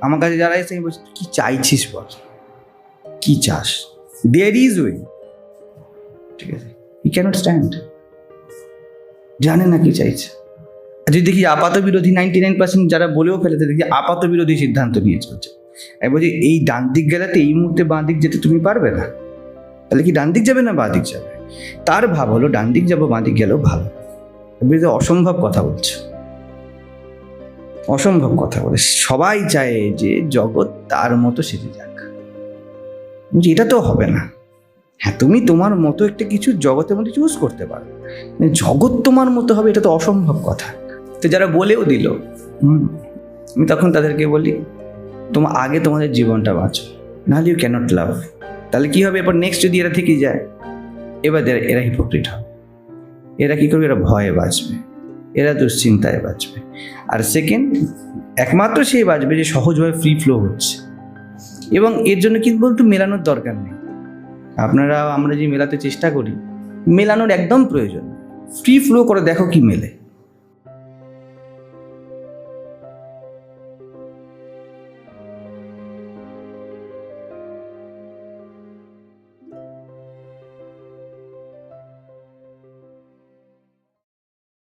আমার কাছে যারা এসে আমি বলছি কি চাইছিস বল, কি চাস, দেয়ার ইজ ওয়ে, ঠিক আছে, ই ক্যানট স্ট্যান্ড, জানে না কি চাইছে। যদি দেখি আপাত বিরোধী 99% যারা বলেও ফেলেছে, দেখি আপাত বিরোধী সিদ্ধান্ত নিয়ে চলছে। আমি বলছি এই ডান দিক গেলাতে এই মুহূর্তে বাঁ দিক যেতে তুমি পারবে না, তাহলে কি ডান দিক যাবে না বাঁ দিক যাবে? তার ভাব হলো ডান দিক যাবো বাঁ দিক গেলেও ভালো। অসম্ভব কথা বলছে, অসম্ভব কথা বলে। সবাই চায় যে জগৎ তার মতো সেজে যাক, বলছি এটা তো হবে না। হ্যাঁ, তুমি তোমার মতো একটা কিছু জগতের মধ্যে চুজ করতে পারো, জগৎ তোমার মতো হবে এটা তো অসম্ভব কথা। তো যারা বলেও দিল, আমি তখন তাদেরকে বলি আগে তোমাদের জীবনটা বাঁচো, নাহলে ইউ ক্যানট লাভ। তাহলে কি হবে এবার নেক্সট যদি এরা থেকে যায়, এবার এরা হিপোক্রিট হবে। এরা কি করবে? এরা ভয়ে বাঁচবে, এরা দুশ্চিন্তায় বাঁচবে। আর সেকেন্ড, একমাত্র সেই বাঁচবে যে সহজভাবে ফ্রি ফ্লো হচ্ছে, এবং এর জন্য কি বলতো মেলানোর দরকার নেই। আমরা যে মেলাতে চেষ্টা করি, মেলানোর একদম প্রয়োজন। ফ্রি ফ্লো করে দেখো কি মেলে।